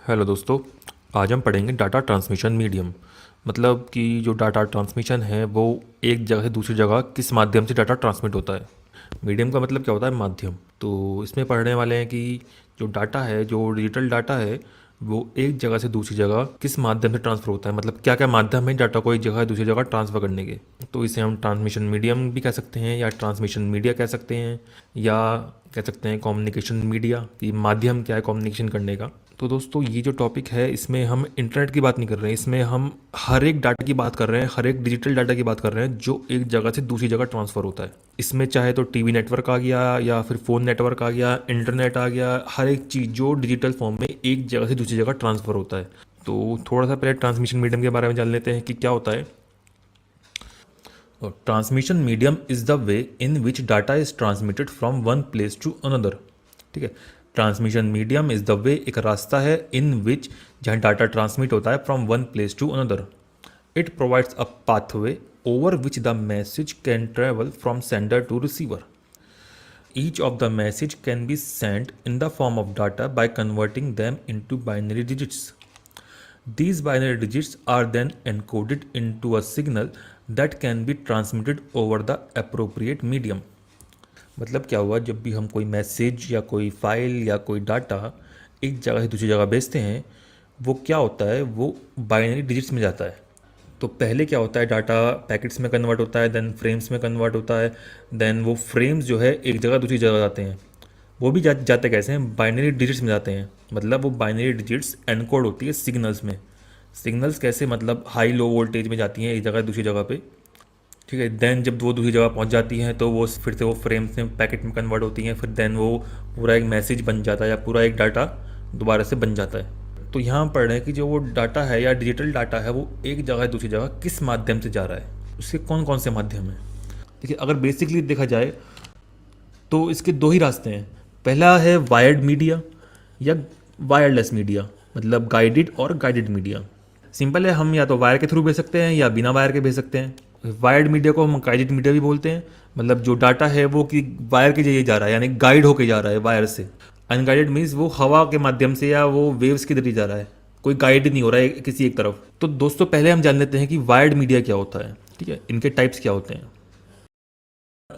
Hello दोस्तों। आज हम पढ़ेंगे डाटा ट्रांसमिशन मीडियम। मतलब कि जो डाटा ट्रांसमिशन है वो एक जगह से दूसरी जगह किस माध्यम से डाटा ट्रांसमिट होता है। मीडियम का मतलब क्या होता है? माध्यम। तो इसमें पढ़ने वाले हैं कि जो डाटा है, जो डिजिटल डाटा है, वो एक जगह से दूसरी जगह किस माध्यम से ट्रांसफ़र होता है। मतलब क्या क्या माध्यम है डाटा को एक जगह से दूसरी जगह ट्रांसफ़र करने के। तो इसे हम ट्रांसमिशन मीडियम भी कह सकते हैं या ट्रांसमिशन मीडिया कह सकते हैं या कह सकते हैं कम्युनिकेशन मीडिया, कि माध्यम क्या है कम्युनिकेशन करने का। तो दोस्तों ये जो टॉपिक है इसमें हम इंटरनेट की बात नहीं कर रहे हैं, इसमें हम हर एक डाटा की बात कर रहे हैं, हर एक डिजिटल डाटा की बात कर रहे हैं जो एक जगह से दूसरी जगह ट्रांसफ़र होता है। इसमें चाहे तो टीवी नेटवर्क आ गया या फिर फ़ोन नेटवर्क आ गया, इंटरनेट आ गया, हर एक चीज़ जो डिजिटल फॉर्म में एक जगह से दूसरी जगह ट्रांसफ़र होता है। तो थोड़ा सा पहले ट्रांसमिशन मीडियम के बारे में जान लेते हैं कि क्या होता है। Transmission medium is the way in which data is transmitted from one place to another. ठीक है, transmission medium is the way एक रास्ता है इन विच जहाँ डाटा ट्रांसमिट होता है from one place to another. It provides a pathway over which the message can travel from sender to receiver. Each of the message can be sent in the form of data by converting them into binary digits. These binary digits are then encoded into a signal that can be transmitted over the appropriate medium. मतलब क्या हुआ, जब भी हम कोई message या कोई file या कोई डाटा एक जगह से दूसरी जगह भेजते हैं, वो क्या होता है, वो बाइनरी डिजिट्स में जाता है। तो पहले क्या होता है, डाटा पैकेट्स में कन्वर्ट होता है, देन फ्रेम्स में कन्वर्ट होता है, देन वो फ्रेम्स जो है एक जगह दूसरी जगह जाते हैं। वो भी जाते कैसे हैं? बाइनरी डिजिट्स में जाते हैं। मतलब वो बाइनरी डिजिट्स एनकोड होती है सिग्नल्स में। सिग्नल्स कैसे? मतलब हाई लो वोल्टेज में जाती हैं एक जगह दूसरी जगह पे। ठीक है, देन जब वो दूसरी जगह पहुंच जाती हैं तो वो फिर से वो फ्रेम्स में पैकेट में कन्वर्ट होती हैं, फिर देन वो पूरा एक मैसेज बन जाता है या पूरा एक डाटा दोबारा से बन जाता है। तो यहाँ हम पढ़ रहे हैं कि जो वो डाटा है या डिजिटल डाटा है वो एक जगह दूसरी जगह किस माध्यम से जा रहा है, उसके कौन कौन से माध्यम हैं। देखिए, अगर बेसिकली देखा जाए तो इसके दो ही रास्ते हैं। पहला है वायर्ड मीडिया या वायरलेस मीडिया, मतलब गाइडेड और गाइडेड मीडिया। सिंपल है, हम या तो वायर के थ्रू भेज सकते हैं या बिना वायर के भेज सकते हैं। वायर्ड मीडिया को हम गाइडेड मीडिया भी बोलते हैं। मतलब जो डाटा है वो कि वायर के जरिए जा रहा है, यानी गाइड होके जा रहा है वायर से। अनगाइडेड मीन्स वो हवा के माध्यम से या वो वेव्स के जरिए जा रहा है, कोई गाइड नहीं हो रहा है किसी एक तरफ। तो दोस्तों पहले हम जान लेते हैं कि वायर्ड मीडिया क्या होता है। ठीक है, इनके टाइप्स क्या होते हैं।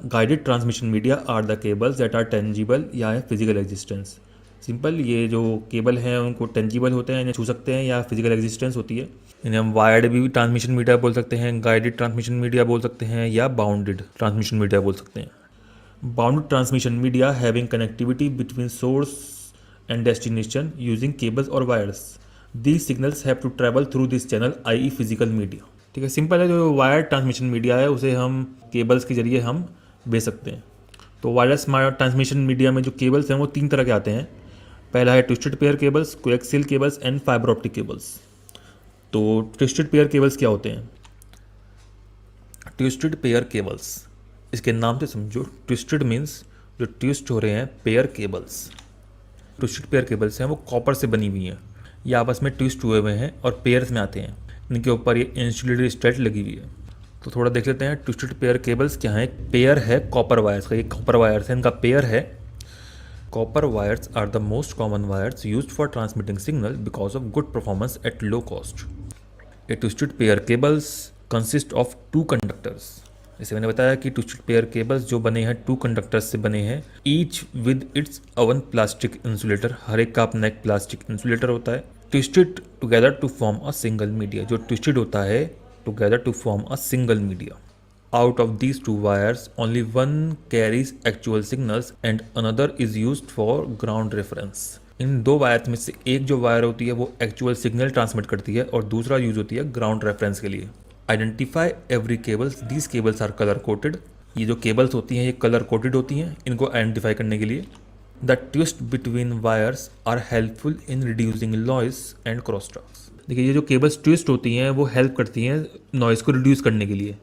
Guided transmission media are the cables that are tangible या फिजिकल एग्जिस्टेंस। सिंपल, ये जो केबल हैं उनको टेंजिबल होते हैं, इन्हें छू सकते हैं, या फिजिकल एग्जिस्टेंस होती है। इन्हें हम वायर्ड भी ट्रांसमिशन मीडिया बोल सकते हैं, गाइडेड ट्रांसमिशन मीडिया बोल सकते हैं, या बाउंडेड ट्रांसमिशन मीडिया बोल सकते हैं। Bounded transmission media having connectivity between source and destination using cables और wires. These signals have to travel through this channel, I physical media. ठीक है, सिंपल है, जो वायर ट्रांसमिशन मीडिया है उसे हम केबल्स के जरिए हम भेज सकते हैं। तो वायरलेस ट्रांसमिशन मीडिया में जो केबल्स हैं वो तीन तरह के आते हैं। पहला है twisted pair cables, coaxial cables and fibre optic cables. तो ट्विस्टेड पेयर केबल्स क्या होते हैं? ट्विस्टेड पेयर केबल्स, इसके नाम से समझो, ट्विस्टेड मीन्स जो ट्विस्ट हो रहे हैं, pair cables. Twisted pair cables हैं वो कॉपर से बनी हुई हैं, ये आपस में ट्विस्ट हुए हुए हैं और पेयर्स में आते हैं। इनके ऊपर ये इंसुलेटेड स्ट्रेट लगी हुई है। तो थोड़ा देख लेते हैं ट्विस्टेड पेयर केबल्स क्या है। पेयर है कॉपर वायर्स का, ये कॉपर वायर्स है, इनका पेयर है। Copper wires are the most common wires used for transmitting signal because of good performance at low cost. A twisted pair cables consist of two conductors. जैसे मैंने बताया कि twisted pair cables जो बने हैं टू कंडक्टर्स से बने हैं, each with its own plastic insulator. हर एक का अपना एक प्लास्टिक इंसुलेटर होता है। Twisted together to form a single media, जो ट्विस्टेड होता है together to form a single media. Out of these two wires, only one carries actual signals and another is used for ground reference. इन दो wires में से एक जो wire होती है वो एक्चुअल सिग्नल ट्रांसमिट करती है और दूसरा यूज होती है ग्राउंड रेफरेंस के लिए। Identify every cables, these cables are colour coded. ये जो केबल्स होती हैं ये कलर कोटेड होती हैं इनको आइडेंटिफाई करने के लिए। The twist between wires are helpful in reducing noise and crosstalks. देखिए, ये जो केबल्स ट्विस्ट होती हैं वो हेल्प करती हैं नॉइस को रिड्यूस करने के लिए,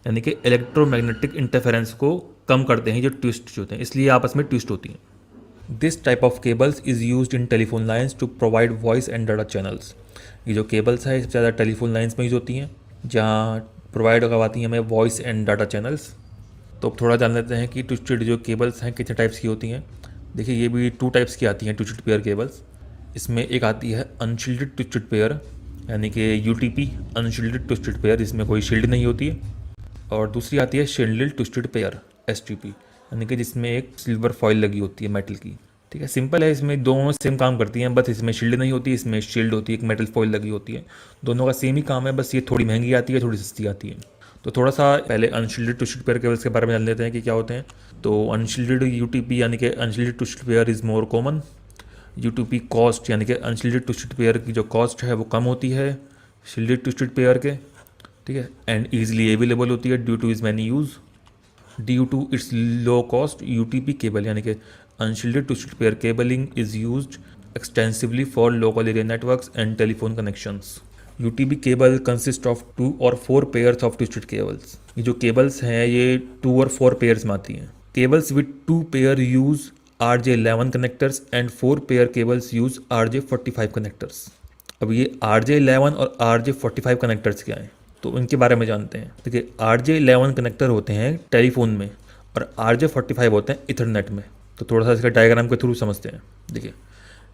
यानी कि इलेक्ट्रोमैग्नेटिक इंटरफेरेंस को कम करते हैं जो ट्विस्ट होते हैं, इसलिए आपस में ट्विस्ट होती हैं। This type of cables is used in telephone lines to provide voice and data channels. ये जो केबल्स है सबसे ज़्यादा टेलीफोन लाइन्स में यूज होती हैं, जहाँ प्रोवाइड करवाती हैं हमें वॉइस एंड डाटा चैनल्स। तो अब थोड़ा जान लेते हैं कि ट्विस्टेड जो केबल्स हैं कितने टाइप्स की होती हैं। देखिए, ये भी टू टाइप्स की आती हैं ट्विस्टेड पेयर केबल्स। इसमें एक आती है अनशील्डेड ट्विस्टेड पेयर, यानी कि यूटीपी अनशील्डेड ट्विस्टेड पेयर, जिसमें कोई शील्ड नहीं होती है। और दूसरी आती है शील्डेड ट्विस्टेड पेयर एसटीपी, यानी कि जिसमें एक सिल्वर फॉइल लगी होती है मेटल की। ठीक है, सिंपल है, इसमें दोनों सेम काम करती हैं, बस इसमें शील्ड नहीं होती, इसमें शील्ड होती है, एक मेटल फॉइल लगी होती है। दोनों का सेम ही काम है, बस ये थोड़ी महंगी आती है, थोड़ी सस्ती आती है। तो थोड़ा सा पहले अनशील्डेड ट्विस्टेड पेयर केबल्स के बारे में जान लेते हैं कि क्या होते हैं। तो अनशील्डेड यूटीपी यानी कि unshielded twisted pair is more common. UTP cost यानी कि अनशील्डेड ट्विस्टेड पेयर की जो कॉस्ट है वो कम होती है शील्डेड ट्विस्टेड पेयर के। ठीक है, एंड ईजिली अवेलेबल होती है due to is many use. Due to its low cost UTP cable यानी कि unshielded twisted pair cabling is used extensively for local area networks and telephone connections. UTP cable consist of 2 और 4 pairs of twisted cables. ये जो cables हैं ये 2 और 4 pairs में आती हैं। Cables with 2 pair use RJ11 connectors and 4 pair cables use RJ45 connectors। अब ये RJ11 और RJ45 कनेक्टर्स क्या हैं तो इनके बारे में जानते हैं। देखिए, RJ11 कनेक्टर होते हैं टेलीफोन में और RJ45 होते हैं इथरनेट में। तो थोड़ा सा इसका डायग्राम के थ्रू समझते हैं। देखिए,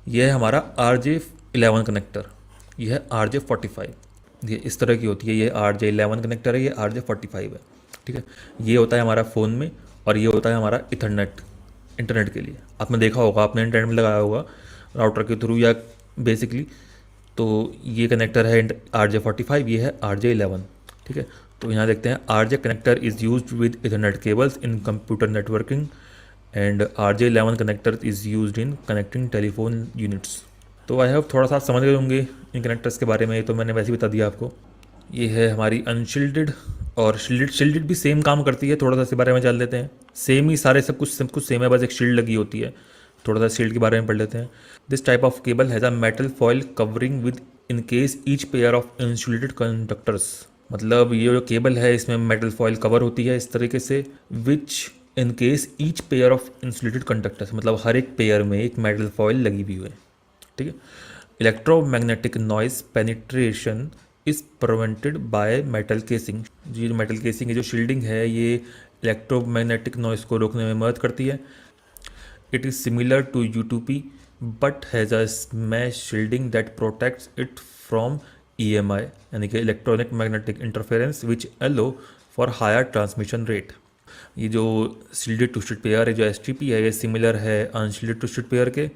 यह है हमारा RJ11 कनेक्टर, यह है RJ45। ये इस तरह की होती है, ये RJ11 कनेक्टर है, ये RJ45 है। ठीक है, ये होता है हमारा फ़ोन में और ये होता है हमारा इथरनेट इंटरनेट के लिए। आपने देखा होगा, आपने इंटरनेट में लगाया होगा राउटर के थ्रू या बेसिकली। तो ये कनेक्टर है RJ45, ये है RJ11। ठीक है, तो यहाँ देखते हैं RJ connector is used with Ethernet cables in computer networking and RJ11 connector is used in connecting telephone units. तो आई होप थोड़ा सा समझ गए होंगे इन कनेक्टर्स के बारे में, तो मैंने वैसे ही बता दिया आपको। ये है हमारी अनशील्डेड और शील्डेड। शील्डेड भी सेम काम करती है, थोड़ा सा इसके बारे में जान लेते हैं। सेम ही सारे सब कुछ सेम है, बस एक शील्ड लगी होती है। थोड़ा सा शील्ड के बारे में पढ़ लेते हैं। This type of cable has a metal foil covering with in case each pair of insulated conductors. मतलब ये जो केबल है इसमें मेटल फॉइल कवर होती है इस तरीके से, which in case each pair of insulated conductors, मतलब हर एक पेयर में एक मेटल फॉइल लगी हुई है। ठीक है, electromagnetic noise penetration is prevented by metal casing. ये जो मेटल केसिंग है, जो शील्डिंग है, ये इलेक्ट्रोमैग्नेटिक नॉइज को रोकने में मदद करती है। It is similar to UTP but has a mesh shielding that protects it from EMI यानी कि electronic magnetic interference which allow for higher transmission rate. ये जो शील्डेड ट्विस्टेड पेयर है, जो STP है, ये सिमिलर है अनशील्डेड ट्विस्टेड पेयर के।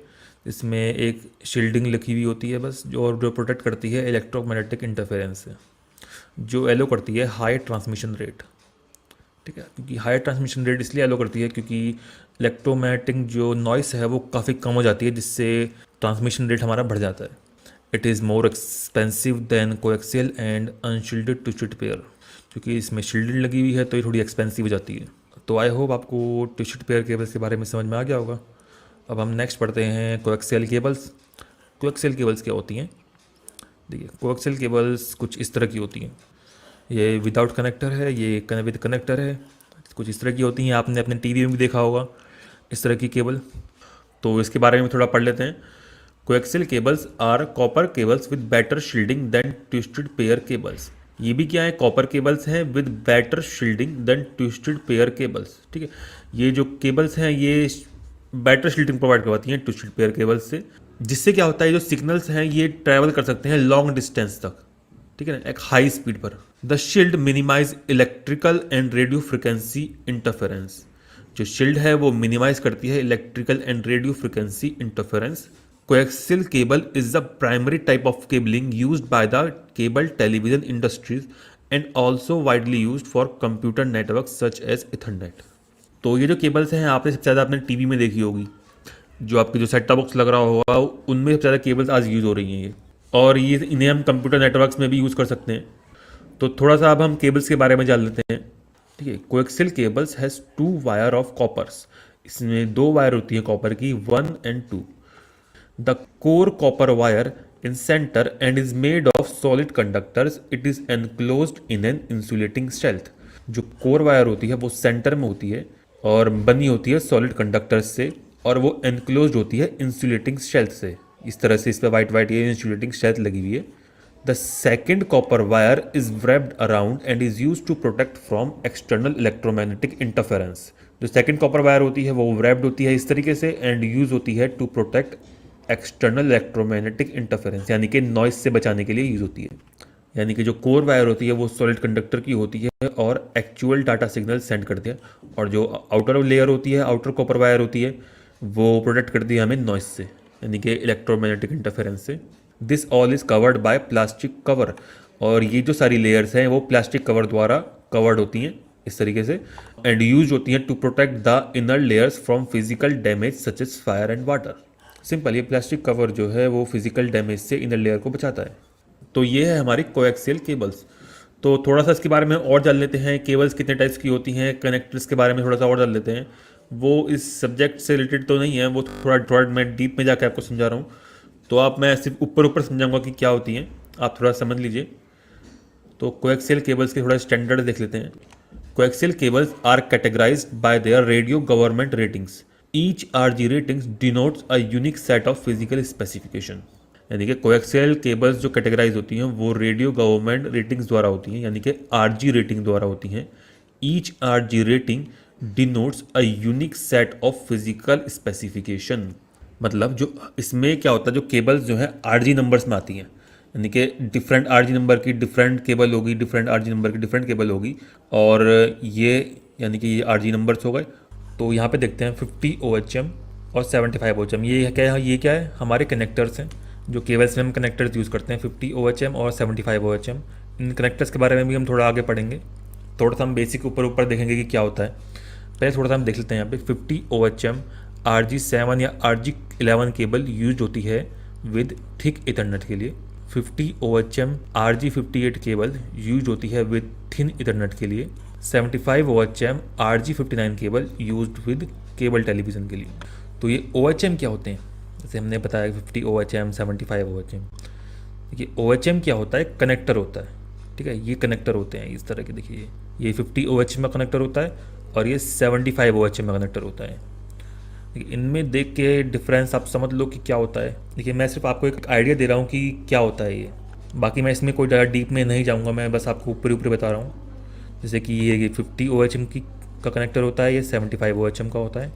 इसमें एक शील्डिंग लिखी हुई होती है बस, जो प्रोटेक्ट करती है इलेक्ट्रोमैग्नेटिक इंटरफेरेंस से, जो एलो करती है हाई ट्रांसमिशन रेट। ठीक है, क्योंकि हाई ट्रांसमिशन रेट इसलिए एलो करती है क्योंकि इलेक्ट्रोमैग्नेटिक जो नॉइस है वो काफ़ी कम हो जाती है, जिससे ट्रांसमिशन रेट हमारा बढ़ जाता है। It is more expensive than coaxial and unshielded twisted pair. क्योंकि इसमें शील्डेड लगी हुई है तो ये थोड़ी एक्सपेंसिव हो जाती है। तो आई होप आपको ट्विस्टेड पेयर केबल्स के बारे में समझ में आ गया होगा। अब हम नेक्स्ट पढ़ते हैं कोएक्सियल केबल्स। कोएक्सियल केबल्स क्या होती हैं? देखिए, कोएक्सियल केबल्स कुछ इस तरह की होती हैं। ये विदाउट कनेक्टर है, ये विद कनेक्टर है, कुछ इस तरह की होती हैं। आपने अपने टीवी में भी देखा होगा इस तरह की केबल। तो इसके बारे में थोड़ा पढ़ लेते हैं। Coaxial cables are copper cables with better shielding than twisted pair cables. ये भी क्या है, कॉपर केबल्स हैं with better shielding than twisted pair cables. ठीक है, ये जो केबल्स हैं ये बेटर शील्डिंग प्रोवाइड करवाती हैं ट्विस्टेड पेयर केबल्स से, जिससे क्या होता है, जो सिग्नल्स हैं ये ट्रैवल कर सकते हैं लॉन्ग डिस्टेंस तक। ठीक है ना, एक हाई स्पीड पर। The shield minimise electrical and radio frequency interference. जो शील्ड है वो मिनिमाइज करती है electrical and radio frequency interference. Coaxial cable is the primary type of cabling used by the cable television industries and also widely used for computer network such as Ethernet. तो ये जो cables हैं आपने सबसे ज़्यादा अपने टीवी में देखी होगी, जो आपके जो सेट टॉप बॉक्स लग रहा होगा उनमें सबसे ज़्यादा केबल्स आज यूज़ हो रही हैं ये, और ये इन्हें हम कंप्यूटर नेटवर्क्स में भी यूज़ कर सकते हैं। तो थोड़ा सा अब हम केबल्स के बारे में जान लेते हैं। ठीक है, coaxial cables has 2 wire of coppers. इसमें 2 वायर होती हैं कॉपर की, 1 and 2। The core copper wire in centre and is made of solid conductors. It is enclosed in an insulating शेल्थ। जो कोर वायर होती है वो सेंटर में होती है और बनी होती है सॉलिड कंडक्टर्स से, और वो एनक्लोज्ड होती है इंसुलेटिंग शेल्थ से। इस तरह से इस पर वाइट ये इंसुलेटिंग शेल्थ लगी हुई है। The second copper wire is wrapped around and is use to protect from external electromagnetic interference. जो सेकेंड कॉपर वायर होती है वो wrapped होती है इस तरीके से एंड यूज होती है to protect external electromagnetic interference यानी कि नॉइस से बचाने के लिए यूज़ होती है। यानी कि जो कोर वायर होती है वो सॉलिड कंडक्टर की होती है और एक्चुअल डाटा सिग्नल सेंड करती है, और जो आउटर लेयर होती है, आउटर कॉपर वायर होती है, वो प्रोटेक्ट करती है हमें नॉइस से यानी कि इलेक्ट्रोमैग्नेटिक इंटरफेरेंस से। This all is covered by plastic cover, और ये जो सारी लेयर्स हैं वो प्लास्टिक कवर द्वारा कवर्ड होती हैं इस तरीके से, एंड यूज होती हैं to protect the inner layers from physical damage such as fire and water. Simple, ये प्लास्टिक कवर जो है वो फिजिकल डैमेज से इनर लेयर को बचाता है। तो ये है हमारी कोएक्सियल केबल्स। तो थोड़ा सा इसके बारे में और जान लेते हैं, केबल्स कितने टाइप्स की होती हैं, कनेक्टर्स के बारे में थोड़ा सा और जान लेते हैं। वो इस सब्जेक्ट से रिलेटेड तो नहीं है, वो थोड़ा थोड़ा मैं डीप में जाकर आपको समझा रहा हूँ, तो आप मैं सिर्फ ऊपर ऊपर समझाऊंगा कि क्या होती हैं, आप थोड़ा समझ लीजिए। तो कोएक्सियल केबल्स के थोड़ा स्टैंडर्ड देख लेते हैं। Coaxial cables are categorised by their radio government ratings. Each RG ratings denotes a unique set of physical specification. यानी कि कोएक्सियल केबल्स जो कैटेगराइज होती हैं वो रेडियो गवर्नमेंट रेटिंग्स द्वारा होती हैं, यानी कि आरजी रेटिंग द्वारा होती हैं। Each RG rating denotes a unique set of physical specification. मतलब जो इसमें क्या होता है, जो केबल्स जो है आरजी नंबर्स में आती हैं, यानी कि डिफरेंट आरजी नंबर की डिफरेंट केबल होगी, डिफरेंट आरजी नंबर की डिफरेंट केबल होगी, और ये यानी कि ये आरजी नंबर्स हो गए। तो यहाँ पे देखते हैं 50 OHM और 75 OHM, ये क्या है, ये क्या है, हमारे कनेक्टर्स हैं जो केबल्स में हम कनेक्टर्स यूज़ करते हैं, 50 OHM और 75 OHM। इन कनेक्टर्स के बारे में भी हम थोड़ा आगे पढ़ेंगे, थोड़ा सा हम बेसिक ऊपर ऊपर देखेंगे कि क्या होता है। पहले थोड़ा सा हम देख लेते हैं। यहाँ पे 50 OHM RG7 या RG11 केबल यूज होती है विद थिक इथरनेट के लिए। 50 OHM RG58 केबल यूज होती है विद थिन इथरनेट के लिए। 75 OHM RG59 cable used with cable television के लिए। तो ये OHM क्या होते हैं, जैसे हमने बताया 50 OHM 75 OHM। देखिए OHM क्या होता है, कनेक्टर होता है, ठीक है, ये कनेक्टर होते हैं इस तरह के। देखिए ये 50 OHM का कनेक्टर होता है और ये 75 OHM का कनेक्टर होता है। देखिए इनमें देख के डिफरेंस आप समझ लो कि क्या होता है। देखिए मैं सिर्फ आपको एक आइडिया दे रहा हूँ कि क्या होता है ये, बाकी मैं इसमें कोई ज़्यादा डीप में नहीं जाऊँगा, मैं बस आपको ऊपर ऊपर बता रहा हूँ। जैसे कि ये 50 OHM का कनेक्टर होता है, ये 75 OHM का होता है।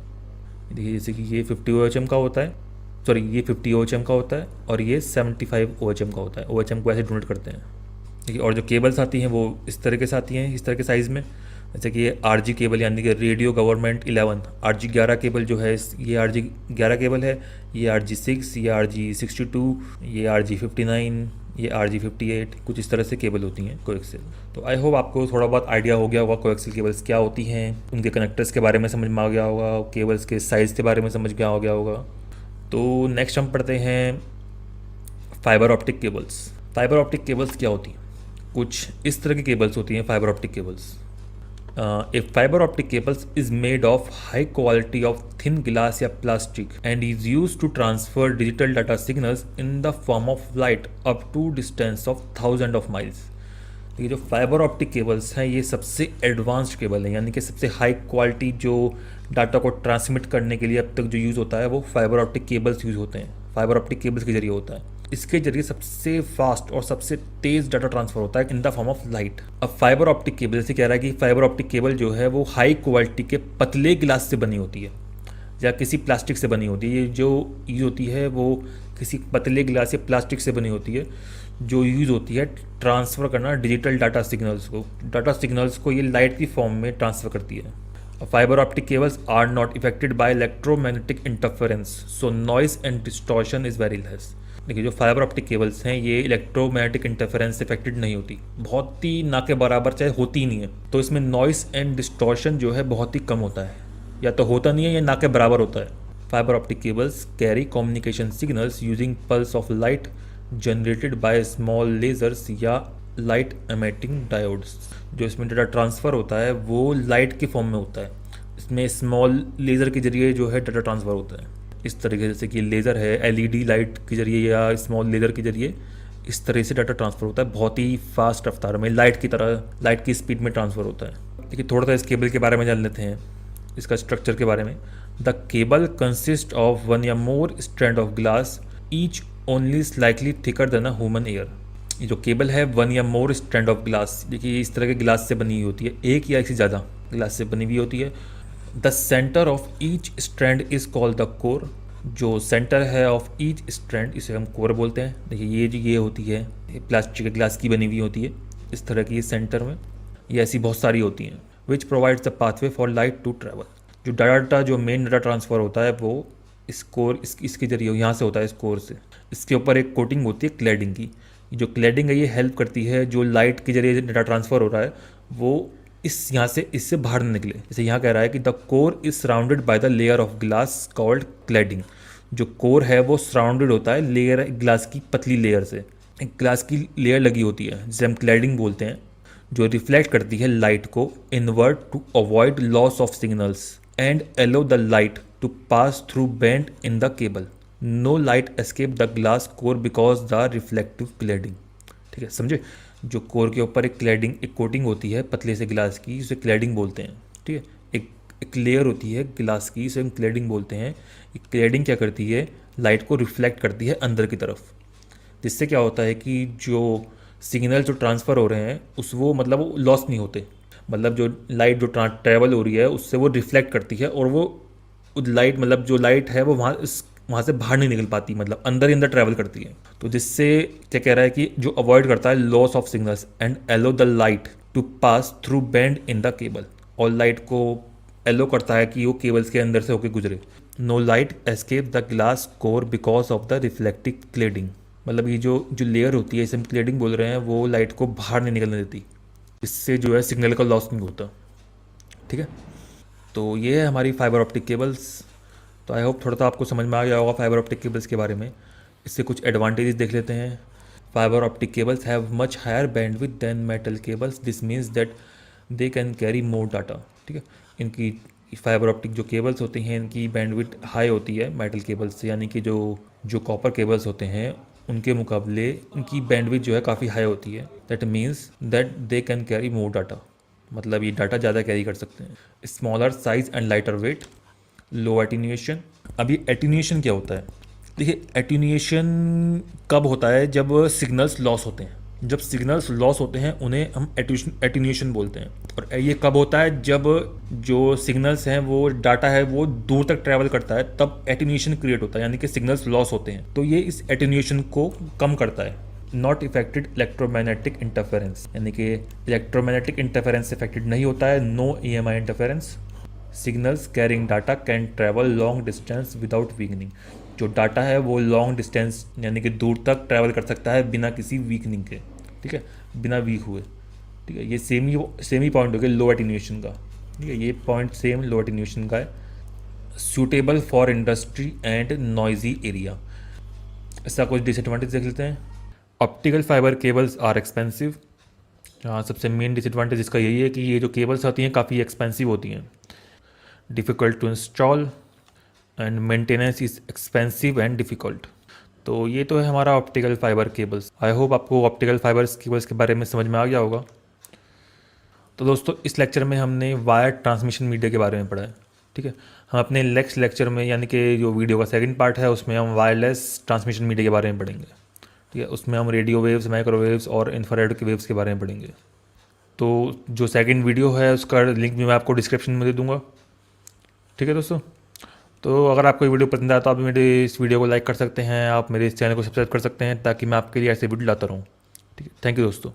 देखिए जैसे कि ये 50 OHM का होता है, सॉरी ये 50 OHM का होता है और ये 75 OHM का होता है। OHM को ऐसे डोनेट करते हैं। देखिए और जो केबल्स आती हैं वो इस तरीके से आती हैं, इस तरह के साइज़ में। जैसे कि ये RG केबल यानी कि रेडियो गवर्नमेंट 11, RG11 केबल जो है ये RG11 केबल है, ये RG6, ये RG62, ये RG59, ये RG58, कुछ इस तरह से केबल होती हैं कोएक्सियल। तो आई होप आपको थोड़ा बहुत आइडिया हो गया होगा कोएक्सियल केबल्स क्या होती हैं, उनके कनेक्टर्स के बारे में समझ में आ गया होगा, केबल्स के साइज़ के बारे में समझ में आ गया होगा। तो नेक्स्ट हम पढ़ते हैं fibre optic cables. Fibre optic cables क्या होती हैं, कुछ इस तरह की केबल्स होती हैं fibre optic cables. A fiber optic cables is made of high quality of thin glass या plastic and is used to transfer digital data signals in the form of light up to distance of thousands of miles। ये जो fibre optic cables हैं ये सबसे advanced cable है, यानी कि सबसे हाई क्वालिटी जो डाटा को ट्रांसमिट करने के लिए अब तक जो यूज़ होता है वो फाइबर ऑप्टिक केबल्स यूज़ होते हैं, फाइबर ऑप्टिक केबल्स के जरिए होता है। इसके जरिए सबसे फास्ट और सबसे तेज़ डाटा ट्रांसफर होता है in the form of light. अब फाइबर ऑप्टिक केबल जैसे कह रहा है कि फाइबर ऑप्टिक केबल जो है वो हाई क्वालिटी के पतले गिलास से बनी होती है या किसी प्लास्टिक से बनी होती है। ये जो यूज़ होती है वो किसी पतले गिलास या प्लास्टिक से बनी होती है, जो यूज़ होती है ट्रांसफ़र करना डिजिटल डाटा सिग्नल्स को ये लाइट की फॉर्म में ट्रांसफ़र करती है। Fibre optic cables are not affected by electromagnetic interference, so noise and distortion is very less. देखिए जो फाइबर ऑप्टिक केबल्स हैं ये इलेक्ट्रोमैग्नेटिक इंटरफेरेंस से इफेक्टेड नहीं होती, बहुत ही ना के बराबर, चाहे होती ही नहीं है। तो इसमें नॉइस एंड डिस्टॉर्शन जो है बहुत ही कम होता है, या तो होता नहीं है या ना के बराबर होता है। Fibre optic cables carry communication signals using pulse of light generated by small lasers या लाइट एमिटिंग डायोड्स। जो इसमें डाटा ट्रांसफ़र होता है वो लाइट के फॉर्म में होता है, इसमें स्मॉल लेज़र के जरिए जो है डाटा ट्रांसफ़र होता है। इस तरीके से कि लेज़र है LED लाइट के जरिए या स्मॉल लेज़र के जरिए इस तरह से डाटा ट्रांसफ़र होता है, बहुत ही फास्ट रफ्तार में, लाइट की तरह, लाइट की स्पीड में ट्रांसफ़र होता है। देखिए थोड़ा सा इस केबल के बारे में जान लेते हैं, इसका स्ट्रक्चर के बारे में। The cable consist of one या more strand of glass each only slightly thicker than a human hair. ये जो केबल है वन या मोर स्ट्रैंड ऑफ ग्लास, देखिए इस तरह के ग्लास से बनी हुई होती है, एक या इससे ज़्यादा ग्लास से बनी हुई होती है। The centre of each strand is called the core. जो सेंटर है ऑफ ईच स्ट्रैंड, इसे हम कोर बोलते हैं। देखिए ये जो ये होती है, प्लास्टिक ग्लास की बनी हुई होती है इस तरह की सेंटर में, ये ऐसी बहुत सारी होती हैं। Which provides the pathway for light to travel. जो डाटा, जो मेन डाटा ट्रांसफ़र होता है वो इस कोर, इसके जरिए यहाँ से होता है, इस कोर से। इसके ऊपर एक कोटिंग होती है क्लैडिंग की। जो क्लैडिंग है ये हेल्प करती है जो लाइट के जरिए डाटा ट्रांसफ़र हो रहा है वो इस यहाँ से, इससे बाहर न निकले। जैसे यहाँ कह रहा है कि the core is surrounded by the layer of glass called cladding. जो कोर है वो सराउंडेड होता है लेयर, ग्लास की पतली लेयर से। एक ग्लास की लेयर लगी होती है जिसे हम क्लैडिंग बोलते हैं, जो रिफ्लेक्ट करती है लाइट को inward to avoid loss of signals and allow the light to pass through bend in the cable. No light escape the glass core because the reflective cladding. ठीक है, समझे? जो कोर के ऊपर एक क्लैडिंग, एक कोटिंग होती है पतले से ग्लास की, जिसे क्लैडिंग बोलते हैं। ठीक है, एक लेयर होती है ग्लास की, इसे हम क्लैडिंग बोलते हैं। ये क्लैडिंग क्या करती है, लाइट को रिफ्लेक्ट करती है अंदर की तरफ, जिससे क्या होता है कि जो सिग्नल जो ट्रांसफ़र हो रहे हैं उस वो मतलब वो लॉस नहीं होते। मतलब जो लाइट जो ट्रैवल हो रही है उससे वो रिफ्लेक्ट करती है और वो लाइट, मतलब जो लाइट है वो वहाँ से बाहर नहीं निकल पाती, मतलब अंदर ही अंदर ट्रैवल करती है। तो जिससे क्या कह रहा है कि जो अवॉइड करता है loss of signals and allow the light to pass through bend in the cable. और लाइट को एलो करता है कि वो केबल्स के अंदर से होकर गुजरे। No light escape the glass core because of the reflective cladding. मतलब ये जो लेयर होती है, इसे हम क्लेडिंग बोल रहे हैं, वो लाइट को बाहर नहीं निकलने देती। इससे जो है सिग्नल का लॉस नहीं होता। ठीक है, तो ये है हमारी फाइबर ऑप्टिक केबल्स। तो आई होप थोड़ा सा आपको समझ में आ गया होगा फाइबर ऑप्टिक केबल्स के बारे में। इससे कुछ एडवांटेजेस देख लेते हैं। Fibre optic cables have much higher bandwidth than metal cables. This means that they can carry more data. ठीक है, इनकी फाइबर ऑप्टिक जो केबल्स होती हैं इनकी बैंडविड्थ हाई होती है मेटल केबल्स से, यानी कि जो कॉपर केबल्स होते हैं उनके मुकाबले इनकी बैंडविड्थ जो है काफ़ी हाई होती है। That means that they can carry more data, मतलब ये डाटा ज़्यादा कैरी कर सकते हैं। Smaller size and lighter weight, low attenuation. अभी एटीन्यूएशन क्या होता है? देखिए, एटीन्यूएशन कब होता है? जब सिग्नल्स लॉस होते हैं। जब सिग्नल्स लॉस होते हैं उन्हें हम एटीन्यूएशन बोलते हैं। और ये कब होता है? जब जो सिग्नल्स हैं, वो डाटा है, वो दूर तक ट्रैवल करता है, तब एटीन्यूएशन क्रिएट होता है, यानी कि सिग्नल्स लॉस होते हैं। तो ये इस एटीन्यूएशन को कम करता है। नॉट इफेक्टेड इलेक्ट्रोमैग्नेटिक इंटरफेरेंस, यानी कि इलेक्ट्रोमैग्नेटिक इंटरफेरेंस इफेक्टेड नहीं होता है। No EMI interference. Signals carrying data can travel long distance without weakening. जो डाटा है वो लॉन्ग डिस्टेंस यानी कि दूर तक ट्रैवल कर सकता है बिना किसी वीकनिंग के। ठीक है, बिना वीक हुए। ठीक है, ये सेम ही पॉइंट हो गया लो एटीन्यूएशन का। ठीक है, ये पॉइंट सेम लो एटीन्यूएशन का है। Suitable for industry and noisy area. ऐसा कुछ डिसएडवांटेज देख लेते हैं। Optical fibre cables are expensive. हाँ, सबसे मेन डिसएडवांटेज इसका यही है कि ये जो केबल्स होती हैं काफ़ी एक्सपेंसिव होती हैं। Difficult to install and maintenance is expensive and difficult. तो ये तो है हमारा optical fibre cables. I hope आपको ऑप्टिकल फाइबर केबल्स के बारे में समझ में आ गया होगा। तो दोस्तों, इस लेक्चर में हमने वायर ट्रांसमिशन मीडिया के बारे में पढ़ा है। ठीक है, हम अपने नेक्स्ट लेक्चर में, यानी कि जो वीडियो का सेकंड पार्ट है, उसमें हम वायरलेस ट्रांसमिशन मीडिया के बारे में पढ़ेंगे। ठीक है, उसमें हम रेडियो वेव्स, माइक्रोवेव्स और इंफ्रारेड के वेव्स के बारे में पढ़ेंगे। तो जो सेकंड वीडियो है उसका लिंक भी मैं आपको डिस्क्रिप्शन में दे दूँगा। ठीक है दोस्तों, तो अगर आपको ये वीडियो पसंद आया तो आप मेरे इस वीडियो को लाइक कर सकते हैं, आप मेरे इस चैनल को सब्सक्राइब कर सकते हैं, ताकि मैं आपके लिए ऐसे वीडियो लाता रहूँ। ठीक है, थैंक यू दोस्तों।